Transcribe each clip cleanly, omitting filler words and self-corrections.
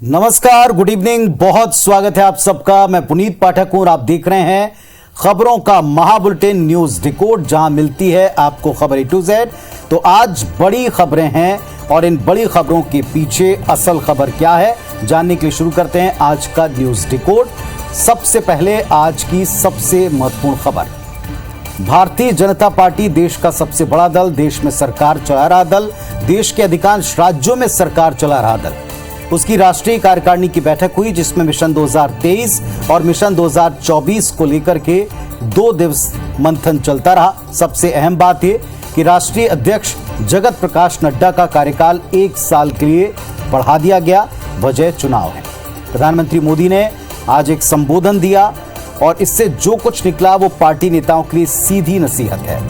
नमस्कार, good evening. बहुत स्वागत है आप सबका। मैं पुनीत पाठक हूं और आप देख रहे हैं खबरों का महाबुलेटिन न्यूज डिकोड, जहां मिलती है आपको खबर ए टू जेड। तो आज बड़ी खबरें हैं और इन बड़ी खबरों के पीछे असल खबर क्या है, जानने के लिए शुरू करते हैं आज का न्यूज डिकोड। सबसे पहले आज की सबसे महत्वपूर्ण खबर। भारतीय जनता पार्टी देश का सबसे बड़ा दल, देश में सरकार चला रहा दल, देश के अधिकांश राज्यों में सरकार चला रहा दल, उसकी राष्ट्रीय कार्यकारिणी की बैठक हुई, जिसमें मिशन 2023 और मिशन 2024 को लेकर के 2 दिवस मंथन चलता रहा। सबसे अहम बात यह कि राष्ट्रीय अध्यक्ष जगत प्रकाश नड्डा का कार्यकाल 1 साल के लिए बढ़ा दिया गया। वजह चुनाव है। प्रधानमंत्री मोदी ने आज एक संबोधन दिया और इससे जो कुछ निकला वो पार्टी नेताओं के लिए सीधी नसीहत है।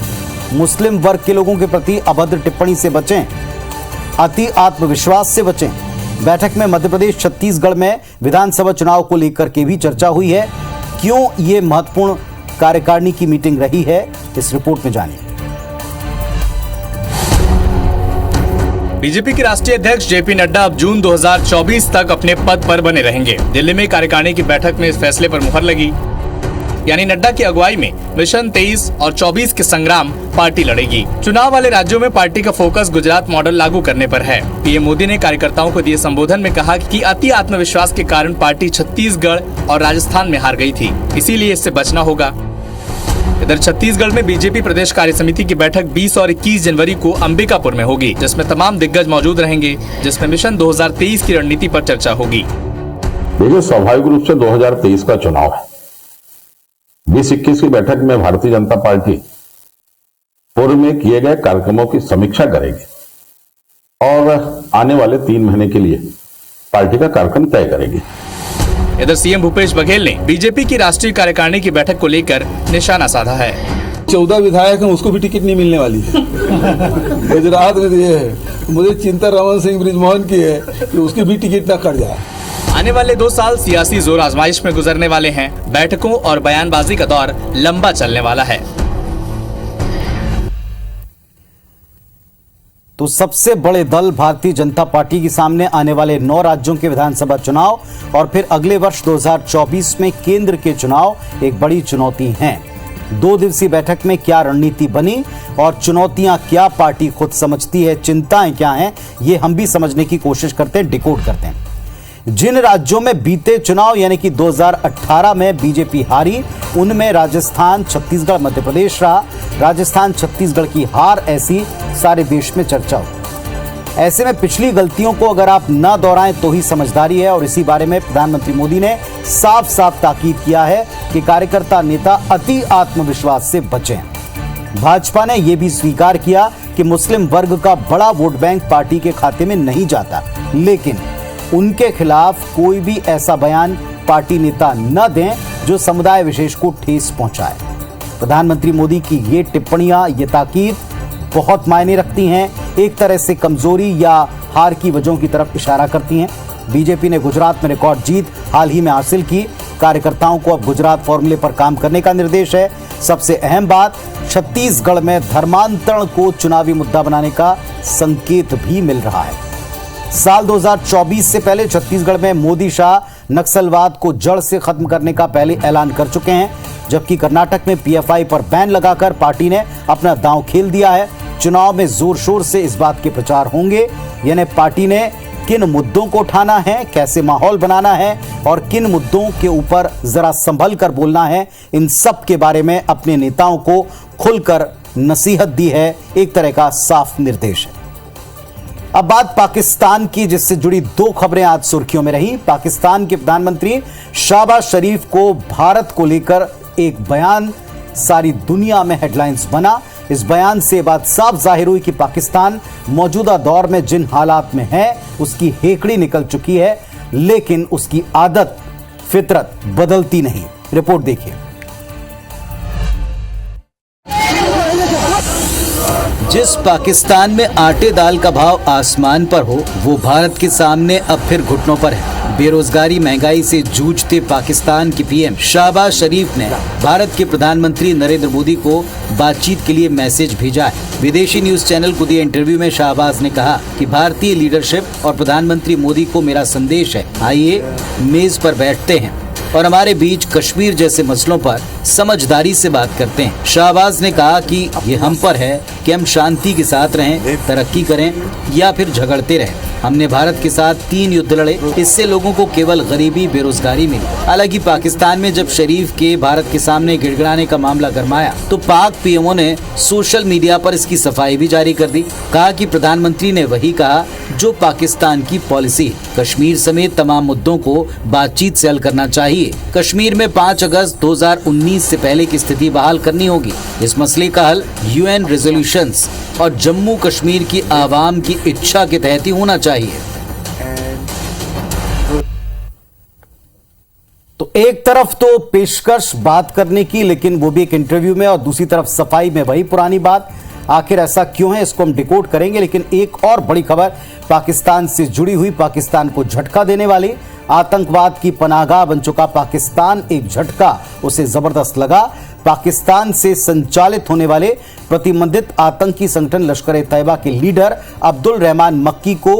मुस्लिम वर्ग के लोगों के प्रति अभद्र टिप्पणी से बचें, अति आत्मविश्वास से बचें। बैठक में मध्य प्रदेश, छत्तीसगढ़ में विधानसभा चुनाव को लेकर के भी चर्चा हुई है। क्यों ये महत्वपूर्ण कार्यकारिणी की मीटिंग रही है, इस रिपोर्ट में जानिए। बीजेपी के राष्ट्रीय अध्यक्ष जेपी नड्डा अब जून 2024 तक अपने पद पर बने रहेंगे। दिल्ली में कार्यकारिणी की बैठक में इस फैसले पर मुहर लगी, यानी नड्डा की अगुवाई में मिशन 23 और 24 के संग्राम पार्टी लड़ेगी। चुनाव वाले राज्यों में पार्टी का फोकस गुजरात मॉडल लागू करने पर है। पीएम मोदी ने कार्यकर्ताओं को दिए संबोधन में कहा कि अति आत्मविश्वास के कारण पार्टी छत्तीसगढ़ और राजस्थान में हार गई थी, इसीलिए इससे बचना होगा। इधर छत्तीसगढ़ में बीजेपी प्रदेश कार्य समिति की बैठक 20 और 21 जनवरी को अंबिकापुर में होगी, जिसमें तमाम दिग्गज मौजूद रहेंगे, जिसमें मिशन 2023 की रणनीति पर चर्चा होगी। देखिए, स्वाभाविक रूप से 2023 का चुनाव है। 20-21 की बैठक में भारतीय जनता पार्टी पूर्व में किए गए कार्यक्रमों की समीक्षा करेगी और आने वाले 3 महीने के लिए पार्टी का कार्यक्रम तय करेगी। इधर सीएम भूपेश बघेल ने बीजेपी की राष्ट्रीय कार्यकारिणी की बैठक को लेकर निशाना साधा है। 14 विधायक हैं, उसको भी टिकट नहीं मिलने वाली है। गुजरात में ये है, मुझे चिंता रमन सिंह बृजमोहन की है कि उसकी भी टिकट न कट जाए। आने वाले 2 साल सियासी जोर आजमाइश में गुजरने वाले हैं। बैठकों और बयानबाजी का दौर लंबा चलने वाला है। तो सबसे बड़े दल भारतीय जनता पार्टी के सामने आने वाले 9 राज्यों के विधानसभा चुनाव और फिर अगले वर्ष 2024 में केंद्र के चुनाव एक बड़ी चुनौती हैं। 2 दिवसीय बैठक में क्या रणनीति बनी और चुनौतियां क्या पार्टी खुद समझती है, चिंताएं क्या हैं, ये हम भी समझने की कोशिश करते हैं, डिकोड करते हैं। जिन राज्यों में बीते चुनाव यानी कि 2018 में बीजेपी हारी, उनमें राजस्थान, छत्तीसगढ़, मध्य प्रदेश रहा। राजस्थान, छत्तीसगढ़ की हार ऐसी सारे देश में चर्चा हो। ऐसे में पिछली गलतियों को अगर आप न दोहराएं तो ही समझदारी है और इसी बारे में प्रधानमंत्री मोदी ने साफ साफ ताकीद किया है कि कार्यकर्ता नेता अति आत्मविश्वास से बचें। भाजपा ने यह भी स्वीकार किया कि मुस्लिम वर्ग का बड़ा वोट बैंक पार्टी के खाते में नहीं जाता, लेकिन उनके खिलाफ कोई भी ऐसा बयान पार्टी नेता न दें जो समुदाय विशेष को ठेस पहुंचाए। प्रधानमंत्री मोदी की ये टिप्पणियां, ये ताकीद बहुत मायने रखती हैं। एक तरह से कमजोरी या हार की वजहों की तरफ इशारा करती हैं। बीजेपी ने गुजरात में रिकॉर्ड जीत हाल ही में हासिल की। कार्यकर्ताओं को अब गुजरात फॉर्मूले पर काम करने का निर्देश है। सबसे अहम बात, छत्तीसगढ़ में धर्मांतरण को चुनावी मुद्दा बनाने का संकेत भी मिल रहा है। साल 2024 से पहले छत्तीसगढ़ में मोदी शाह नक्सलवाद को जड़ से खत्म करने का पहले ऐलान कर चुके हैं, जबकि कर्नाटक में पीएफआई पर बैन लगाकर पार्टी ने अपना दांव खेल दिया है। चुनाव में जोर शोर से इस बात के प्रचार होंगे, यानी पार्टी ने किन मुद्दों को उठाना है, कैसे माहौल बनाना है और किन मुद्दों के ऊपर जरा संभल कर बोलना है, इन सब के बारे में अपने नेताओं को खुलकर नसीहत दी है। एक तरह का साफ निर्देश है। अब बात पाकिस्तान की, जिससे जुड़ी 2 खबरें आज सुर्खियों में रही। पाकिस्तान के प्रधानमंत्री शहबाज शरीफ को भारत को लेकर एक बयान सारी दुनिया में हेडलाइंस बना। इस बयान से बात साफ जाहिर हुई कि पाकिस्तान मौजूदा दौर में जिन हालात में है उसकी हेकड़ी निकल चुकी है, लेकिन उसकी आदत, फितरत बदलती नहीं। रिपोर्ट देखिए। जिस पाकिस्तान में आटे दाल का भाव आसमान पर हो, वो भारत के सामने अब फिर घुटनों पर है। बेरोजगारी महंगाई से जूझते पाकिस्तान के पीएम शहबाज शरीफ ने भारत के प्रधानमंत्री नरेंद्र मोदी को बातचीत के लिए मैसेज भेजा है। विदेशी न्यूज चैनल को दिए इंटरव्यू में शहबाज ने कहा कि भारतीय लीडरशिप और प्रधानमंत्री मोदी को मेरा संदेश है, आइए मेज पर बैठते हैं और हमारे बीच कश्मीर जैसे मसलों पर समझदारी से बात करते हैं। शहबाज ने कहा कि ये हम पर है कि हम शांति के साथ रहें, तरक्की करें या फिर झगड़ते रहें। हमने भारत के साथ 3 युद्ध लड़े, इससे लोगों को केवल गरीबी बेरोजगारी मिली। हालांकि पाकिस्तान में जब शरीफ के भारत के सामने गिड़गिड़ाने का मामला गरमाया तो पाक पीएमओ ने सोशल मीडिया पर इसकी सफाई भी जारी कर दी। कहा कि प्रधानमंत्री ने वही कहा जो पाकिस्तान की पॉलिसी है, कश्मीर समेत तमाम मुद्दों को बातचीत से हल करना चाहिए। कश्मीर में 5 अगस्त 2019 से पहले की स्थिति बहाल करनी होगी। इस मसले का हल UN रेजोल्यूशंस और जम्मू कश्मीर की आवाम की इच्छा के तहत ही होना चाहिए। तो एक तरफ तो पेशकश बात करने की, लेकिन वो भी एक इंटरव्यू में, और दूसरी तरफ सफाई में वही पुरानी बात। आखिर ऐसा क्यों है, इसको हम डिकोड करेंगे। लेकिन एक और बड़ी खबर पाकिस्तान से जुड़ी हुई, पाकिस्तान को झटका देने वाली, आतंकवाद की पनाहगाह बन चुका पाकिस्तान, एक झटका उसे जबरदस्त लगा। पाकिस्तान से संचालित होने वाले प्रतिबंधित आतंकी संगठन लश्कर-ए-तैयबा के लीडर अब्दुल रहमान मक्की को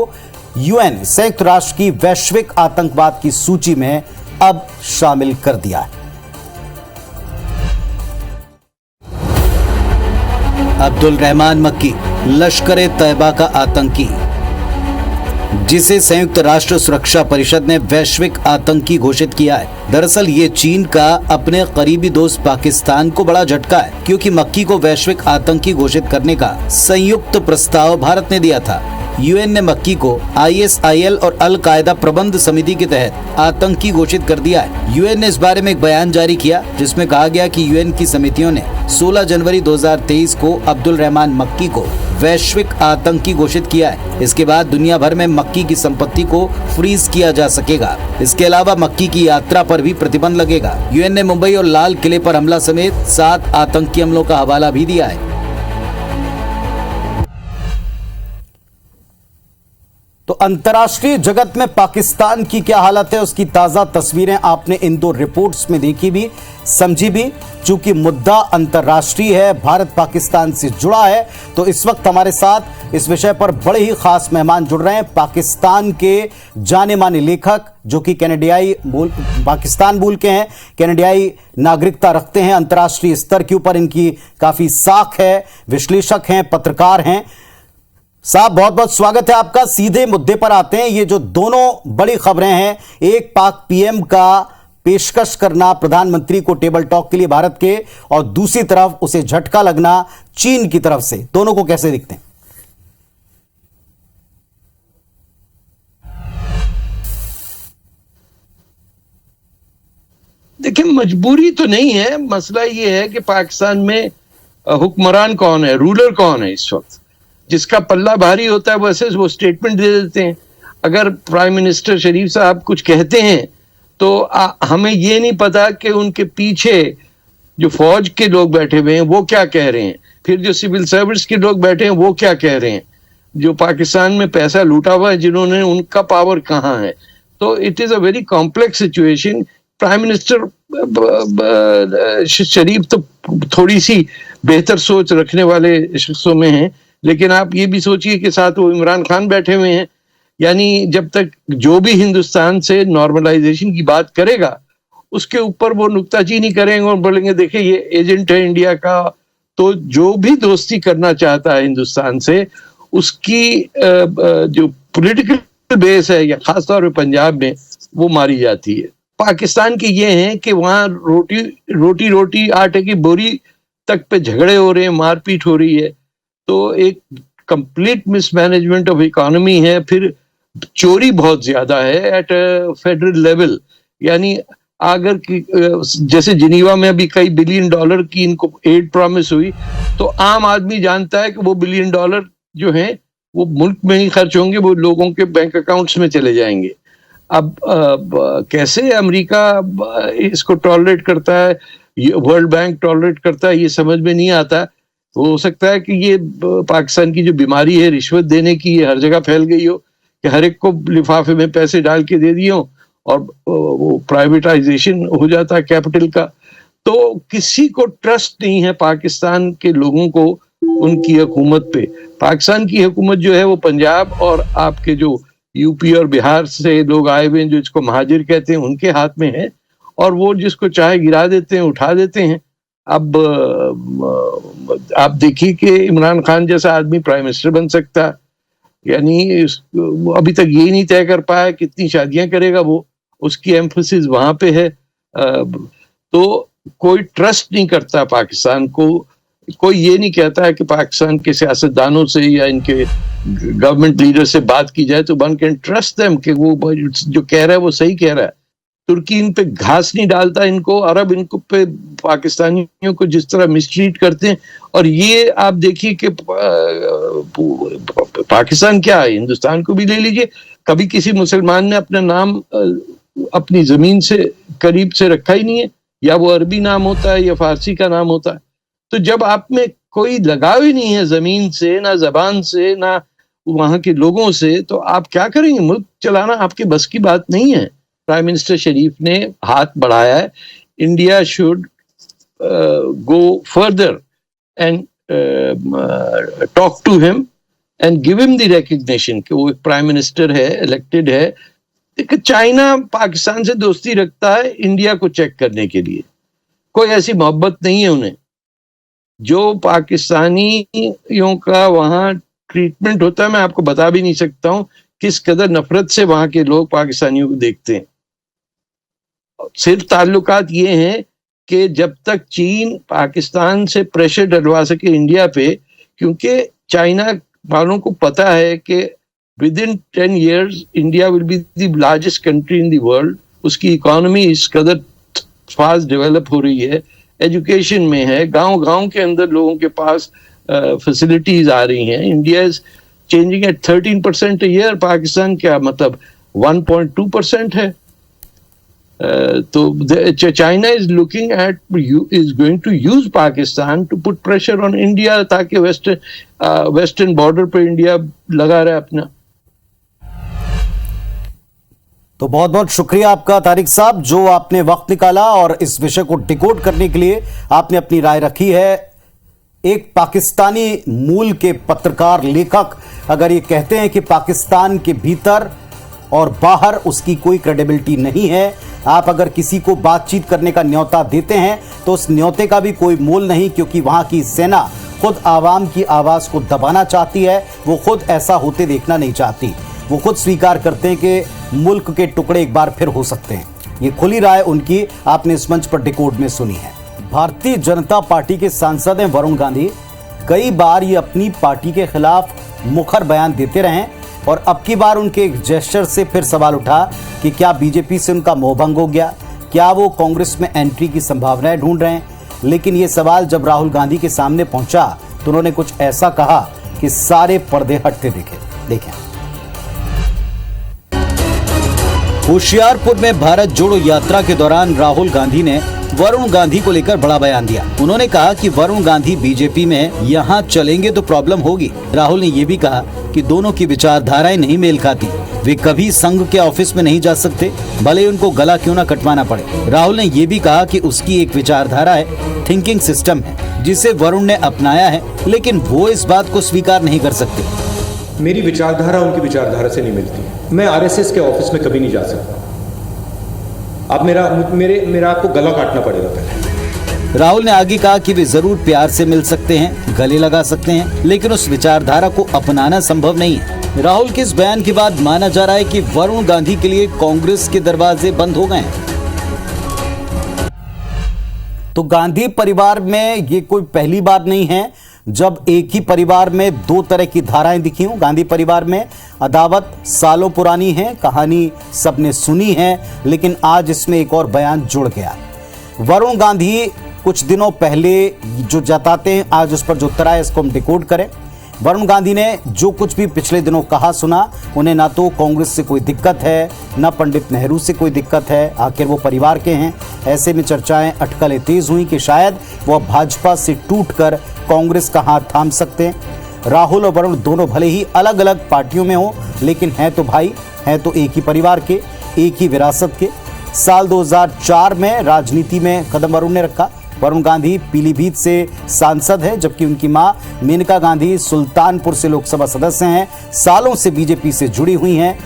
UN संयुक्त राष्ट्र की वैश्विक आतंकवाद की सूची में अब शामिल कर दिया है। अब्दुल रहमान मक्की लश्कर-ए-तैयबा का आतंकी, जिसे संयुक्त राष्ट्र सुरक्षा परिषद ने वैश्विक आतंकी घोषित किया है। दरअसल ये चीन का अपने करीबी दोस्त पाकिस्तान को बड़ा झटका है, क्योंकि मक्की को वैश्विक आतंकी घोषित करने का संयुक्त प्रस्ताव भारत ने दिया था। UN ने मक्की को ISIL और अल कायदा प्रबंध समिति के तहत आतंकी घोषित कर दिया है। UN ने इस बारे में एक बयान जारी किया, जिसमें कहा गया कि UN की समितियों ने 16 जनवरी 2023 को अब्दुल रहमान मक्की को वैश्विक आतंकी घोषित किया है। इसके बाद दुनिया भर में मक्की की संपत्ति को फ्रीज किया जा सकेगा। इसके अलावा मक्की की यात्रा पर भी प्रतिबंध लगेगा। UN ने मुंबई और लाल किले पर हमला समेत 7 आतंकी हमलों का हवाला भी दिया है। तो अंतर्राष्ट्रीय जगत में पाकिस्तान की क्या हालत है, उसकी ताजा तस्वीरें आपने इन 2 रिपोर्ट्स में देखी भी, समझी भी। चूंकि मुद्दा अंतर्राष्ट्रीय है, भारत पाकिस्तान से जुड़ा है, तो इस वक्त हमारे साथ इस विषय पर बड़े ही खास मेहमान जुड़ रहे हैं। पाकिस्तान के जाने माने लेखक, जो कि पाकिस्तान मूल के हैं, कैनेडियाई नागरिकता रखते हैं, अंतर्राष्ट्रीय स्तर के ऊपर इनकी काफी साख है, विश्लेषक हैं, पत्रकार हैं। साहब, बहुत बहुत स्वागत है आपका। सीधे मुद्दे पर आते हैं। ये जो दोनों बड़ी खबरें हैं, एक पाक पीएम का पेशकश करना प्रधानमंत्री को टेबल टॉक के लिए भारत के, और दूसरी तरफ उसे झटका लगना चीन की तरफ से, दोनों को कैसे दिखते हैं? देखिए, मजबूरी तो नहीं है। मसला ये है कि पाकिस्तान में हुक्मरान कौन है, रूलर कौन है। इस वक्त जिसका पल्ला भारी होता है वैसे वो स्टेटमेंट दे देते हैं। अगर प्राइम मिनिस्टर शरीफ साहब कुछ कहते हैं तो हमें ये नहीं पता कि उनके पीछे जो फौज के लोग बैठे हुए हैं वो क्या कह रहे हैं, फिर जो सिविल सर्विस के लोग बैठे हैं वो क्या कह रहे हैं, जो पाकिस्तान में पैसा लूटा हुआ है जिन्होंने, उनका पावर कहाँ है। तो it is a very complex situation. Prime minister Sharif तो थोड़ी सी बेहतर सोच रखने वाले शख्सों में हैं, लेकिन आप ये भी सोचिए कि साथ वो इमरान खान बैठे हुए हैं। यानी जब तक जो भी हिंदुस्तान से नॉर्मलाइजेशन की बात करेगा उसके ऊपर वो नुक्ताचीनी करेंगे और बोलेंगे देखिए ये एजेंट है इंडिया का। तो जो भी दोस्ती करना चाहता है हिंदुस्तान से, उसकी जो पॉलिटिकल बेस है, या खासतौर पे पंजाब में, वो मारी जाती है। पाकिस्तान के ये हैं कि वहाँ रोटी आटे की बोरी तक पे झगड़े हो रहे हैं, मारपीट हो रही है। तो एक कंप्लीट मिसमैनेजमेंट ऑफ इकोनॉमी है। फिर चोरी बहुत ज्यादा है एट फेडरल लेवल। यानी अगर जैसे जिनीवा में अभी कई $1 बिलियन की इनको एड प्रॉमिस हुई, तो आम आदमी जानता है कि वो $1 बिलियन जो हैं वो मुल्क में ही खर्च होंगे, वो लोगों के बैंक अकाउंट्स में चले जाएंगे। अब कैसे अमेरिका इसको टॉलरेट करता है, वर्ल्ड बैंक टॉलरेट करता है, ये समझ में नहीं आता। तो हो सकता है कि ये पाकिस्तान की जो बीमारी है रिश्वत देने की, ये हर जगह फैल गई हो कि हर एक को लिफाफे में पैसे डाल के दे दिए हो और वो प्राइवेटाइजेशन हो जाता है कैपिटल का। तो किसी को ट्रस्ट नहीं है पाकिस्तान के लोगों को उनकी हुकूमत पे। पाकिस्तान की हुकूमत जो है वो पंजाब और आपके जो यूपी और बिहार से लोग आए हुए हैं, जो इसको महाजिर कहते हैं, उनके हाथ में है, और वो जिसको चाहे गिरा देते हैं, उठा देते हैं। अब आप देखिए कि इमरान खान जैसा आदमी प्राइम मिनिस्टर बन सकता है, यानी अभी तक यही नहीं तय कर पाया कितनी शादियां करेगा वो, उसकी एम्फोसिस वहां पे है। तो कोई ट्रस्ट नहीं करता पाकिस्तान को, कोई ये नहीं कहता है कि पाकिस्तान के सियासतदानों से या इनके गवर्नमेंट लीडर से बात की जाए तो वन कैन ट्रस्ट देम कि वो जो कह रहा है वो सही कह रहा है। तुर्की इन पे घास नहीं डालता इनको, अरब इनको पे पाकिस्तानियों को जिस तरह मिसट्रीट करते हैं। और ये आप देखिए कि पाकिस्तान क्या है, हिंदुस्तान को भी ले लीजिए, कभी किसी मुसलमान ने अपना नाम अपनी जमीन से करीब से रखा ही नहीं है, या वो अरबी नाम होता है या फारसी का नाम होता है। तो जब आप में कोई लगाव ही नहीं है जमीन से, ना जबान से, ना वहां के लोगों से, तो आप क्या करेंगे? मुल्क चलाना आपके बस की बात नहीं है। प्राइम मिनिस्टर शरीफ ने हाथ बढ़ाया है, India should go further and talk to him and give him the recognition कि वो एक प्राइम मिनिस्टर है, इलेक्टेड है। देखिए, चाइना पाकिस्तान से दोस्ती रखता है इंडिया को चेक करने के लिए, कोई ऐसी मोहब्बत नहीं है उन्हें। जो पाकिस्तानियों का वहां ट्रीटमेंट होता है, मैं आपको बता भी नहीं सकता हूं किस कदर नफरत से वहां के लोग पाकिस्तानियों को देखते हैं। सिर्फ ताल्लुकात ये हैं कि जब तक चीन पाकिस्तान से प्रेशर डलवा सके इंडिया पे, क्योंकि चाइना वालों को पता है कि with in 10 years India will be the largest country in the world. उसकी इकोनॉमी इस कदर फास्ट डेवलप हो रही है, एजुकेशन में है, गांव-गांव के अंदर लोगों के पास फैसिलिटीज आ रही हैं। India is changing at 13% a year, Pakistan क्या मतलब 1.2% है। तो China is looking at is going to use Pakistan to put pressure on India, ताकि वेस्टर्न बॉर्डर पर इंडिया लगा रहे अपना। तो बहुत बहुत शुक्रिया आपका तारिक साहब, जो आपने वक्त निकाला और इस विषय को डिकोड करने के लिए आपने अपनी राय रखी है। एक पाकिस्तानी मूल के पत्रकार लेखक अगर ये कहते हैं कि पाकिस्तान के भीतर और बाहर उसकी कोई क्रेडिबिलिटी नहीं है, आप अगर किसी को बातचीत करने का न्योता देते हैं तो उस न्योते का भी कोई मोल नहीं, क्योंकि वहां की सेना खुद आवाम की आवाज को दबाना चाहती है, वो खुद ऐसा होते देखना नहीं चाहती। वो खुद स्वीकार करते हैं कि मुल्क के टुकड़े एक बार फिर हो सकते हैं। ये खुली राय उनकी आपने इस मंच पर डिकोड में सुनी है। भारतीय जनता पार्टी के सांसद हैं वरुण गांधी, कई बार ये अपनी पार्टी के खिलाफ मुखर बयान देते रहे और अब की बार उनके एक जेस्चर से फिर सवाल उठा कि क्या बीजेपी से उनका मोहभंग हो गया, क्या वो कांग्रेस में एंट्री की संभावनाएं ढूंढ रहे हैं। लेकिन ये सवाल जब राहुल गांधी के सामने पहुंचा तो उन्होंने कुछ ऐसा कहा कि सारे पर्दे हटते देखें। होशियारपुर में भारत जोड़ो यात्रा के दौरान राहुल गांधी ने वरुण गांधी को लेकर बड़ा बयान दिया। उन्होंने कहा कि वरुण गांधी बीजेपी में यहाँ चलेंगे तो प्रॉब्लम होगी। राहुल ने ये भी कहा कि दोनों की विचारधाराएं नहीं मेल खाती, वे कभी संघ के ऑफिस में नहीं जा सकते, भले उनको गला क्यों न कटवाना पड़े। राहुल ने ये भी कहा कि उसकी एक विचारधारा है, थिंकिंग सिस्टम है, जिसे वरुण ने अपनाया है, लेकिन वो इस बात को स्वीकार नहीं कर सकते। मेरी विचारधारा उनकी विचारधारा से नहीं मिलती। मैं आरएसएस के ऑफिस में कभी नहीं जा सकता। आप मेरा आपको गला काटना पड़ेगा पहले। राहुल ने आगे कहा कि वे जरूर प्यार से मिल सकते हैं, गले लगा सकते हैं, लेकिन उस विचारधारा को अपनाना संभव नहीं है। राहुल के इस बयान के बाद माना जा रहा है कि वरुण गांधी के लिए कांग्रेस के दरवाजे बंद हो गए हैं। तो गांधी परिवार में ये कोई पहली बार नहीं है जब एक ही परिवार में दो तरह की धाराएं दिखी हों। गांधी परिवार में अदावत सालों पुरानी है, कहानी सबने सुनी है, लेकिन आज इसमें एक और बयान जुड़ गया। वरुण गांधी कुछ दिनों पहले जो जताते हैं, आज उस पर जो उत्तर आया इसको हम डिकोड करें। वरुण गांधी ने जो कुछ भी पिछले दिनों कहा सुना, उन्हें ना तो कांग्रेस से कोई दिक्कत है, ना पंडित नेहरू से कोई दिक्कत है, आखिर वो परिवार के हैं। ऐसे में चर्चाएं अटकलें तेज हुई कि शायद वो भाजपा से टूटकर कांग्रेस का हाथ थाम सकते हैं। राहुल और वरुण दोनों भले ही अलग अलग पार्टियों में हो, लेकिन हैं तो भाई, हैं तो एक ही परिवार के, एक ही विरासत के। साल 2004 में राजनीति में कदम वरुण ने रखा। वरुण गांधी पीलीभीत से सांसद हैं, जबकि उनकी मां मेनका गांधी सुल्तानपुर से लोकसभा सदस्य हैं। सालों से बीजेपी से जुड़ी हुई हैं।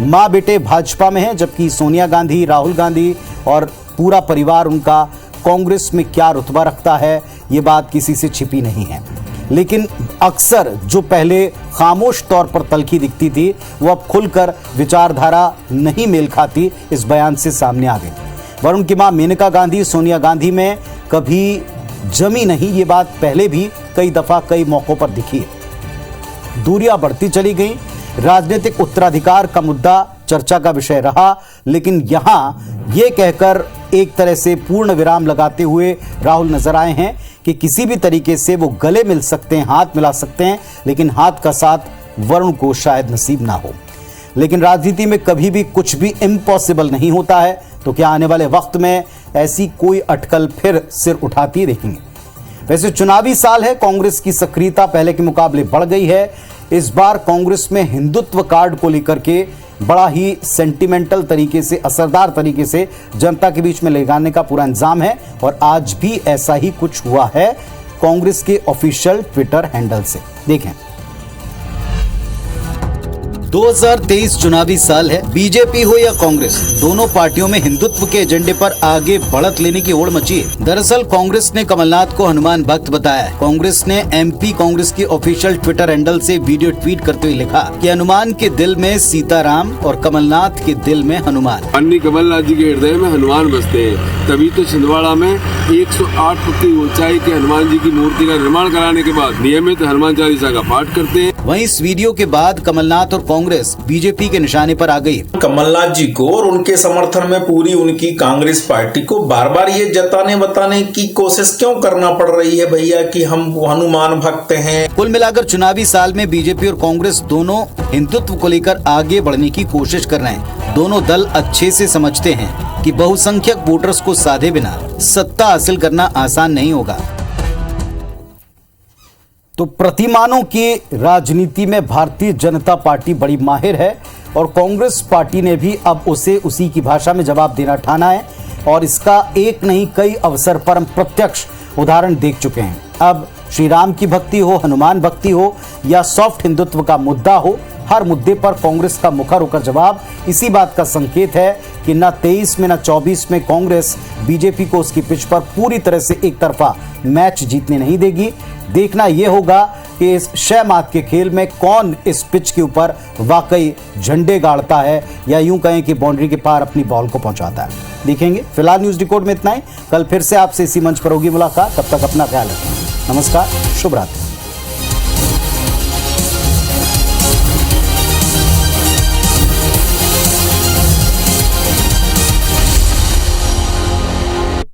मां बेटे भाजपा में हैं, जबकि सोनिया गांधी, राहुल गांधी और पूरा परिवार उनका कांग्रेस में क्या रुतबा रखता है, ये बात किसी से छिपी नहीं है। लेकिन अक्सर जो पहले खामोश तौर पर तलखी दिखती थी, वो अब खुलकर विचारधारा नहीं मेल खाती, इस बयान से सामने आ गई। वरुण की मां मेनका गांधी सोनिया गांधी में कभी जमी नहीं, ये बात पहले भी कई दफा कई मौकों पर दिखी है। दूरियां बढ़ती चली गई। राजनीतिक उत्तराधिकार का मुद्दा चर्चा का विषय रहा, लेकिन यहां ये कहकर एक तरह से पूर्ण विराम लगाते हुए राहुल नजर आए हैं कि किसी भी तरीके से वो गले मिल सकते हैं, हाथ मिला सकते हैं, लेकिन हाथ का साथ वरुण को शायद नसीब ना हो। लेकिन राजनीति में कभी भी कुछ भी इम्पॉसिबल नहीं होता है, तो क्या आने वाले वक्त में ऐसी कोई अटकल फिर सिर उठाती देखेंगे। वैसे चुनावी साल है, कांग्रेस की सक्रियता पहले के मुकाबले बढ़ गई है। इस बार कांग्रेस में हिंदुत्व कार्ड को लेकर के बड़ा ही सेंटिमेंटल तरीके से, असरदार तरीके से जनता के बीच में ले जाने का पूरा इंतजाम है, और आज भी ऐसा ही कुछ हुआ है कांग्रेस के ऑफिशियल ट्विटर हैंडल से। देखें, 2023 चुनावी साल है। बीजेपी हो या कांग्रेस, दोनों पार्टियों में हिंदुत्व के एजेंडे पर आगे बढ़त लेने की होड़ मची है। दरअसल कांग्रेस ने कमलनाथ को हनुमान भक्त बताया है। कांग्रेस ने एमपी कांग्रेस की ऑफिशियल ट्विटर हैंडल से वीडियो ट्वीट करते हुए लिखा कि हनुमान के दिल में सीताराम और कमलनाथ के दिल में हनुमान। अन्य कमलनाथ जी के हृदय में हनुमान बसते हैं, तभी तो छिंदवाड़ा में 108 फुट की ऊंचाई के हनुमान जी की मूर्ति का निर्माण कराने के बाद नियमित हनुमान चालीसा का पाठ करते हैं। वहीं इस वीडियो के बाद कमलनाथ और कांग्रेस बीजेपी के निशाने पर आ गई। कमलनाथ जी को और उनके समर्थन में पूरी उनकी कांग्रेस पार्टी को बार बार ये बताने की कोशिश क्यों करना पड़ रही है भैया कि हम हनुमान भक्त हैं। कुल मिलाकर चुनावी साल में बीजेपी और कांग्रेस दोनों हिंदुत्व को लेकर आगे बढ़ने की कोशिश कर रहे हैं। दोनों दल अच्छे से समझते हैं कि बहुसंख्यक वोटर्स को साधे बिना सत्ता हासिल करना आसान नहीं होगा। तो प्रतिमानों की राजनीति में भारतीय जनता पार्टी बड़ी माहिर है, और कांग्रेस पार्टी ने भी अब उसे उसी की भाषा में जवाब देना ठाना है, और इसका एक नहीं कई अवसर पर हम प्रत्यक्ष उदाहरण देख चुके हैं। अब श्री राम की भक्ति हो, हनुमान भक्ति हो या सॉफ्ट हिंदुत्व का मुद्दा हो, हर मुद्दे पर कांग्रेस का मुखर होकर जवाब इसी बात का संकेत है कि न 23 में न 24 में कांग्रेस बीजेपी को उसकी पिच पर पूरी तरह से एक तरफा मैच जीतने नहीं देगी। देखना यह होगा कि इस 6 मात के खेल में कौन इस पिच के ऊपर वाकई झंडे गाड़ता है, या यूं कहें कि बाउंड्री के पार अपनी बॉल को पहुंचाता है। देखेंगे। फिलहाल न्यूज रिकॉर्ड में इतना ही। कल फिर से आपसे इसी मंच पर होगी मुलाकात। तब तक अपना ख्याल रखें। नमस्कार, शुभ रात्रि।